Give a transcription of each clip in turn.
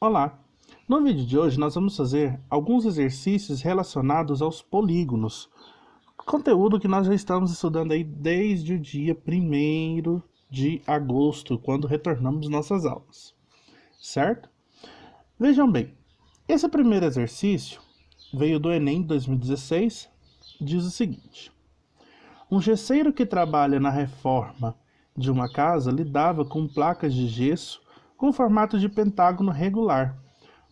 Olá! No vídeo de hoje nós vamos fazer alguns exercícios relacionados aos polígonos. Conteúdo que nós já estamos estudando aí desde o dia 1º de agosto, quando retornamos nossas aulas. Certo? Vejam bem, esse primeiro exercício veio do Enem 2016, diz o seguinte: um gesseiro que trabalha na reforma de uma casa lidava com placas de gesso com formato de pentágono regular,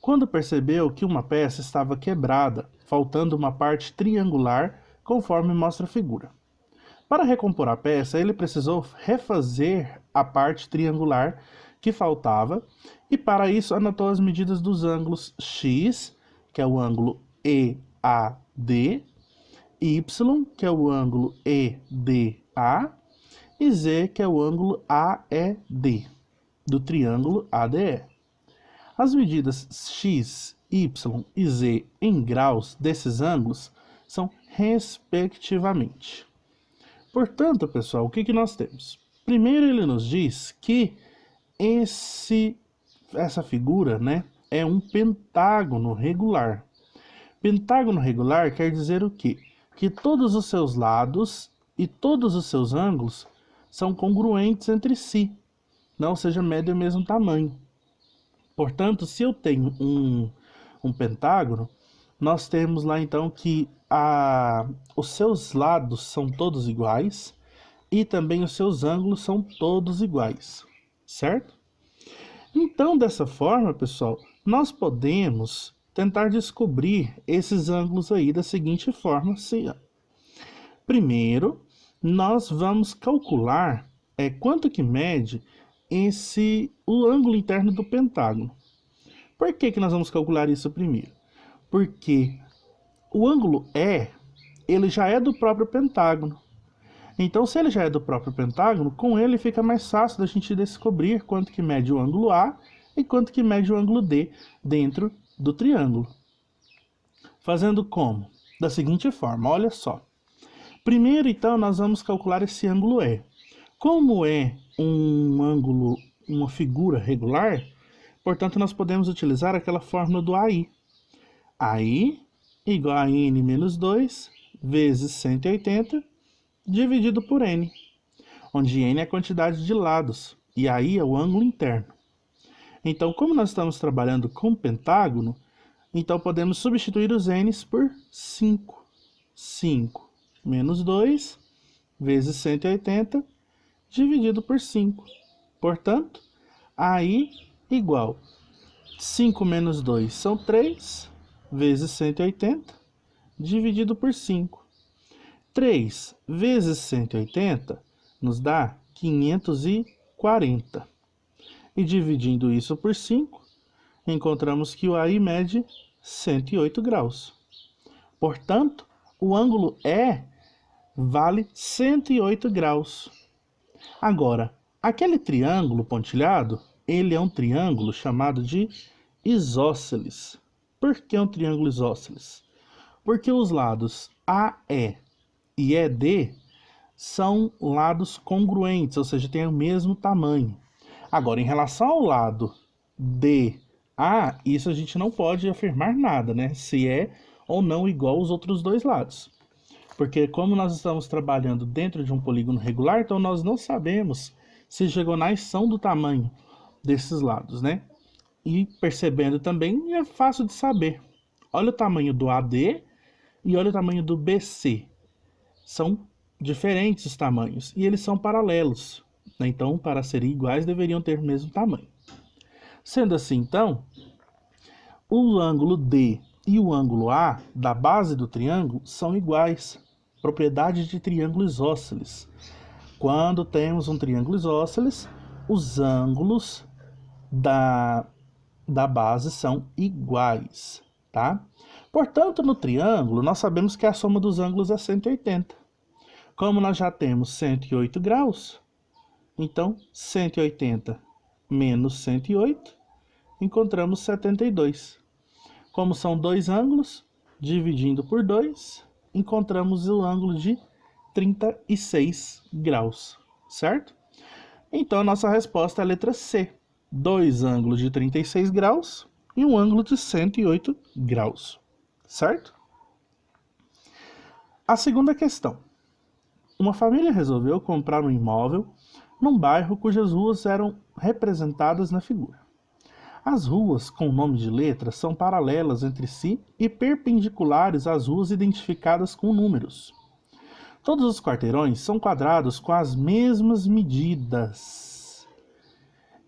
quando percebeu que uma peça estava quebrada, faltando uma parte triangular, conforme mostra a figura. Para recompor a peça, ele precisou refazer a parte triangular que faltava e, para isso, anotou as medidas dos ângulos X, que é o ângulo EAD, Y, que é o ângulo EDA, e Z, que é o ângulo AED, do triângulo ADE. As medidas X, Y e Z em graus desses ângulos são respectivamente. Portanto, pessoal, o que nós temos? Primeiro ele nos diz que essa figura, é um pentágono regular. Pentágono regular quer dizer o quê? Que todos os seus lados e todos os seus ângulos são congruentes entre si, ou seja, medem o mesmo tamanho. Portanto, se eu tenho um pentágono, nós temos lá então que os seus lados são todos iguais e também os seus ângulos são todos iguais, certo? Então, dessa forma, pessoal, nós podemos tentar descobrir esses ângulos aí da seguinte forma, assim, ó. Primeiro, nós vamos calcular quanto que mede o ângulo interno do pentágono. Por que nós vamos calcular isso primeiro? Porque o ângulo E, ele já é do próprio pentágono. Então, se ele já é do próprio pentágono, com ele fica mais fácil da gente descobrir quanto que mede o ângulo A e quanto que mede o ângulo D dentro do triângulo. Fazendo como? Da seguinte forma, olha só. Primeiro, então, nós vamos calcular esse ângulo E. Como é um ângulo, uma figura regular, portanto, nós podemos utilizar aquela fórmula do AI. AI igual a N menos 2 vezes 180 dividido por N, onde N é a quantidade de lados e AI é o ângulo interno. Então, como nós estamos trabalhando com pentágono, então podemos substituir os N's por 5. 5 menos 2 vezes 180 dividido por 5. Portanto, AI igual 5 menos 2 são 3 vezes 180 dividido por 5. 3 vezes 180 nos dá 540. E dividindo isso por 5, encontramos que o AI mede 108 graus. Portanto, o ângulo E vale 108 graus. Agora, aquele triângulo pontilhado, ele é um triângulo chamado de isósceles. Por que um triângulo isósceles? Porque os lados AE e ED são lados congruentes, ou seja, têm o mesmo tamanho. Agora, em relação ao lado DA, isso a gente não pode afirmar nada, se é ou não igual aos outros dois lados. Porque como nós estamos trabalhando dentro de um polígono regular, então nós não sabemos se as diagonais são do tamanho desses lados, E percebendo também, é fácil de saber. Olha o tamanho do AD e olha o tamanho do BC. São diferentes os tamanhos e eles são paralelos. Então, para serem iguais, deveriam ter o mesmo tamanho. Sendo assim, então, o ângulo D e o ângulo A da base do triângulo são iguais. Propriedade de triângulo isósceles. Quando temos um triângulo isósceles, os ângulos da base são iguais, tá? Portanto, no triângulo, nós sabemos que a soma dos ângulos é 180. Como nós já temos 108 graus, então 180 menos 108, encontramos 72. Como são dois ângulos, dividindo por 2, encontramos o ângulo de 36 graus, certo? Então, a nossa resposta é a letra C. Dois ângulos de 36 graus, e um ângulo de 108 graus, certo? A segunda questão. Uma família resolveu comprar um imóvel num bairro cujas ruas eram representadas na figura. As ruas com nome de letra são paralelas entre si e perpendiculares às ruas identificadas com números. Todos os quarteirões são quadrados com as mesmas medidas.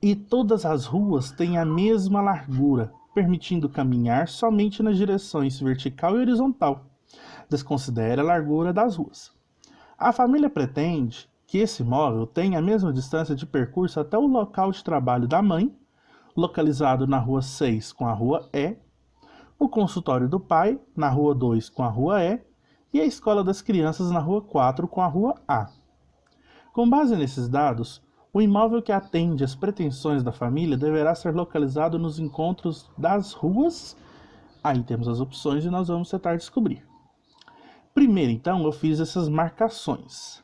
E todas as ruas têm a mesma largura, permitindo caminhar somente nas direções vertical e horizontal. Desconsidere a largura das ruas. A família pretende que esse imóvel tenha a mesma distância de percurso até o local de trabalho da mãe, localizado na rua 6 com a rua E, o consultório do pai na rua 2 com a rua E e a escola das crianças na rua 4 com a rua A. Com base nesses dados, o imóvel que atende às pretensões da família deverá ser localizado nos encontros das ruas. Aí temos as opções e nós vamos tentar descobrir. Primeiro, então, eu fiz essas marcações.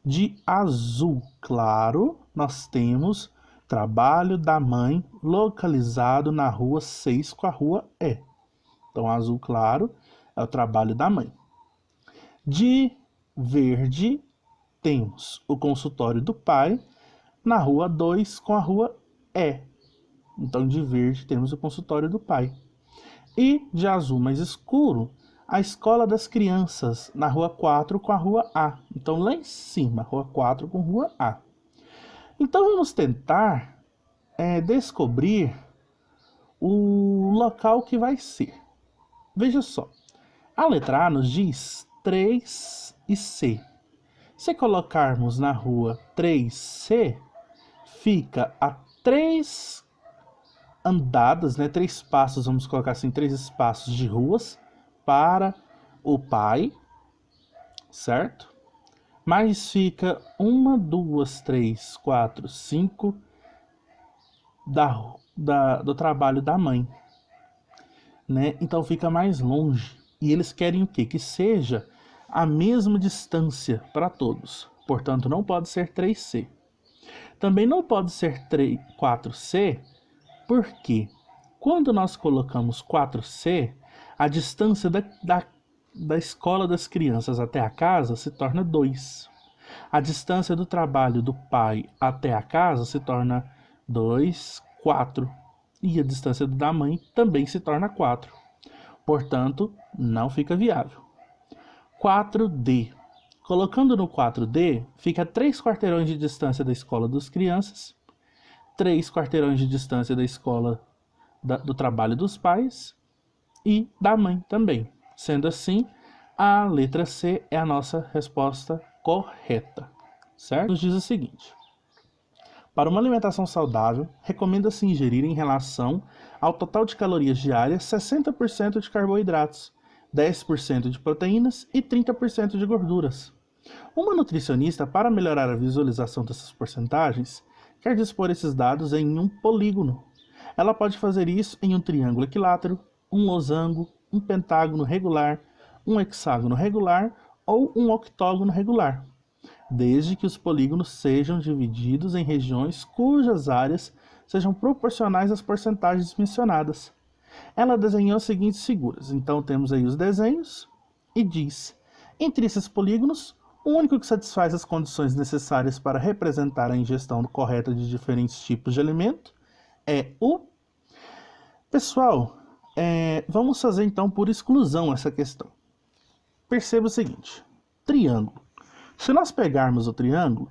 De azul claro, nós temos trabalho da mãe localizado na rua 6 com a rua E. Então, azul claro é o trabalho da mãe. De verde, temos o consultório do pai na rua 2 com a rua E. Então, de verde, temos o consultório do pai. E de azul mais escuro, a escola das crianças na rua 4 com a rua A. Então, lá em cima, rua 4 com rua A. Então, vamos tentar descobrir o local que vai ser. Veja só, a letra A nos diz 3 e C. Se colocarmos na rua 3C, fica a 3 andadas, 3 passos, vamos colocar assim, 3 espaços de ruas para o pai, certo? Mas fica 1, 2, 3, 4, 5 do trabalho da mãe, né? Então fica mais longe. E eles querem o quê? Que seja a mesma distância para todos. Portanto, não pode ser 3C. Também não pode ser 4C, porque quando nós colocamos 4C, a distância da escola das crianças até a casa se torna 2. A distância do trabalho do pai até a casa se torna 2, 4. E a distância da mãe também se torna 4. Portanto, não fica viável. 4D. Colocando no 4D, fica 3 quarteirões de distância da escola das crianças, 3 quarteirões de distância da escola do trabalho dos pais e da mãe também. Sendo assim, a letra C é a nossa resposta correta, certo? Nos diz o seguinte: para uma alimentação saudável, recomenda-se ingerir em relação ao total de calorias diárias 60% de carboidratos, 10% de proteínas e 30% de gorduras. Uma nutricionista, para melhorar a visualização dessas porcentagens, quer dispor esses dados em um polígono. Ela pode fazer isso em um triângulo equilátero, um losango, um pentágono regular, um hexágono regular ou um octógono regular, desde que os polígonos sejam divididos em regiões cujas áreas sejam proporcionais às porcentagens mencionadas. Ela desenhou as seguintes figuras. Então temos aí os desenhos e diz: entre esses polígonos, o único que satisfaz as condições necessárias para representar a ingestão correta de diferentes tipos de alimento é o... Pessoal, vamos fazer então por exclusão essa questão. Perceba o seguinte: triângulo. Se nós pegarmos o triângulo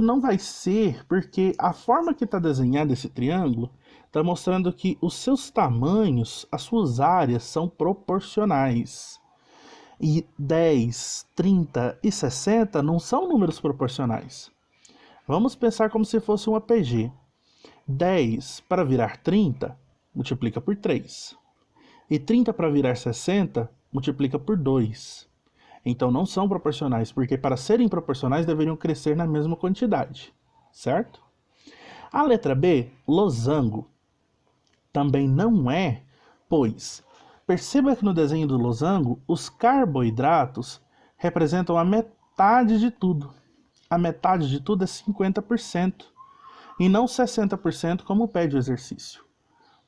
não vai ser, porque a forma que está desenhado esse triângulo está mostrando que os seus tamanhos, as suas áreas são proporcionais. E 10, 30 e 60 não são números proporcionais. Vamos pensar como se fosse um APG. 10 para virar 30, multiplica por 3. E 30 para virar 60, multiplica por 2. Então não são proporcionais, porque para serem proporcionais deveriam crescer na mesma quantidade, certo? A letra B, losango, também não é, pois perceba que no desenho do losango, os carboidratos representam a metade de tudo. A metade de tudo é 50%, e não 60% como pede o exercício.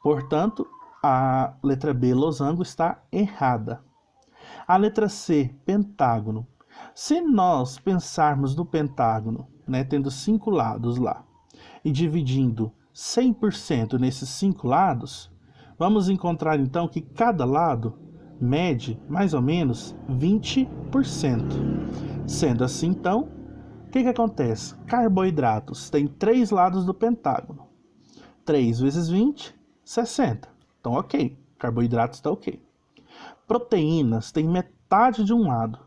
Portanto, a letra B, losango, está errada. A letra C, pentágono. Se nós pensarmos no pentágono, né, tendo 5 lados lá, e dividindo 100% nesses 5 lados, vamos encontrar então que cada lado mede mais ou menos 20%. Sendo assim, então, o que acontece? Carboidratos têm 3 lados do pentágono. 3 vezes 20, 60. Então, ok. Carboidratos está ok. Proteínas têm metade de um lado.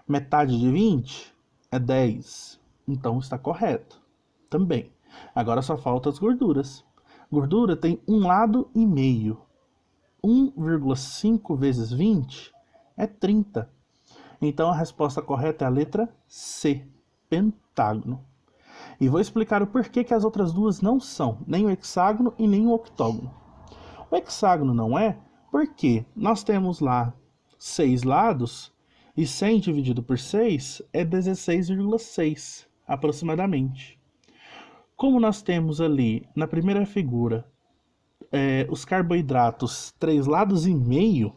Metade de 20 é 10. Então, está correto. Também. Agora só faltam as gorduras. Gordura tem um lado e meio. 1,5 vezes 20 é 30. Então, a resposta correta é a letra C, pentágono. E vou explicar o porquê que as outras duas não são, nem o hexágono e nem o octógono. O hexágono não é porque nós temos lá 6 lados e 100 dividido por 6 é 16,6 aproximadamente. Como nós temos ali na primeira figura os carboidratos 3 lados e meio,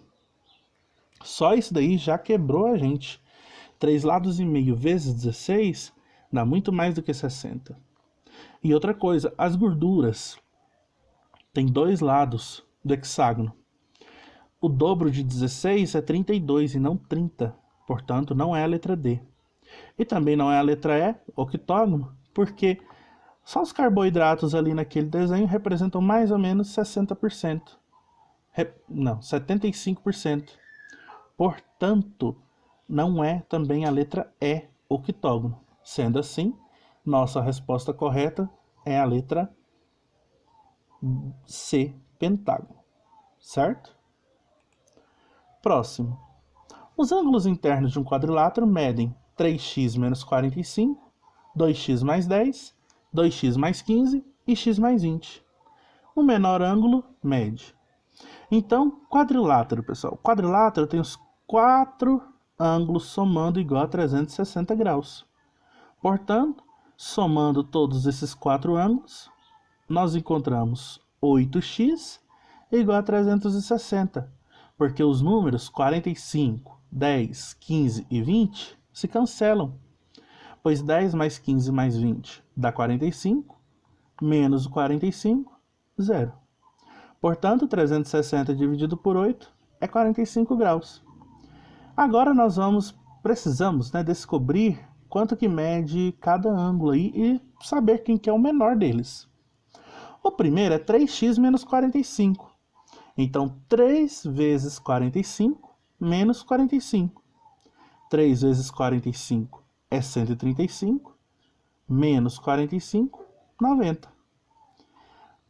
só isso daí já quebrou a gente. 3 lados e meio vezes 16 dá muito mais do que 60. E outra coisa, as gorduras têm 2 lados do hexágono. O dobro de 16 é 32 e não 30. Portanto, não é a letra D. E também não é a letra E, octógono, porque só os carboidratos ali naquele desenho representam mais ou menos 60%. Não, 75%. Portanto, não é também a letra E, octógono. Sendo assim, nossa resposta correta é a letra C, pentágono. Certo? Próximo. Os ângulos internos de um quadrilátero medem 3x menos 45, 2x mais 10, 2x mais 15 e x mais 20. O menor ângulo mede. Então, quadrilátero, pessoal. Quadrilátero tem os 4 ângulos somando igual a 360 graus. Portanto, somando todos esses 4 ângulos, nós encontramos 8x igual a 360, porque os números 45, 10, 15 e 20 se cancelam, pois 10 mais 15 mais 20 dá 45, menos o 45, 0. Portanto, 360 dividido por 8 é 45 graus. Agora nós precisamos, né, descobrir quanto que mede cada ângulo aí e saber quem que é o menor deles. O primeiro é 3x menos 45. Então, 3 vezes 45 menos 45. 3 vezes 45 é 135, menos 45, 90.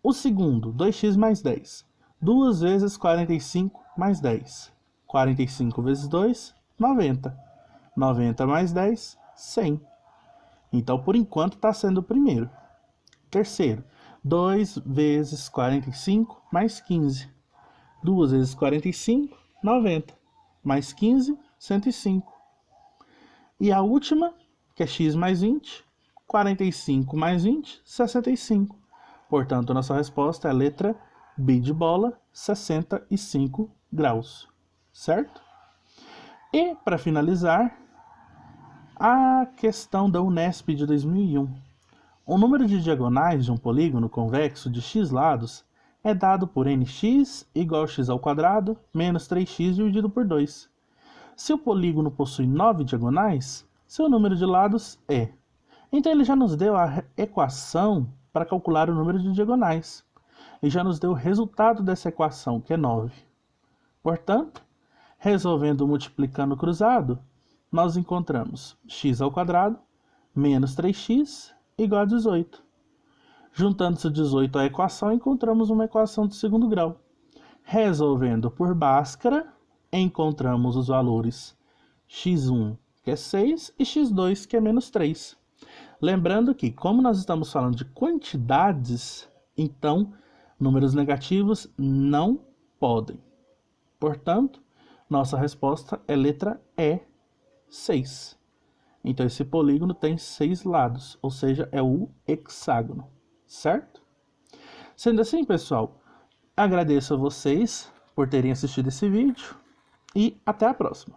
O segundo, 2x mais 10. 2 vezes 45 mais 10. 45 vezes 2, 90. 90 mais 10, 100. Então, por enquanto, está sendo o primeiro. Terceiro, 2 vezes 45 mais 15. 2 vezes 45, 90. Mais 15, 105. E a última, que é x mais 20. 45 mais 20, 65. Portanto, nossa resposta é a letra B de bola, 65 graus. Certo? E, para finalizar, a questão da Unesp de 2001. O número de diagonais de um polígono convexo de x lados é dado por nx igual a x ao quadrado menos 3x dividido por 2. Se o polígono possui 9 diagonais, seu número de lados é. Então ele já nos deu a equação para calcular o número de diagonais. E já nos deu o resultado dessa equação, que é 9. Portanto, resolvendo multiplicando cruzado, nós encontramos x ao quadrado menos 3x igual a 18. Juntando-se o 18 à equação, encontramos uma equação de segundo grau. Resolvendo por Bhaskara, encontramos os valores x1, que é 6, e x2, que é menos 3. Lembrando que, como nós estamos falando de quantidades, então, números negativos não podem. Portanto, nossa resposta é letra E, 6. Então, esse polígono tem 6 lados, ou seja, é o hexágono, certo? Sendo assim, pessoal, Agradeço a vocês por terem assistido esse vídeo e até a próxima.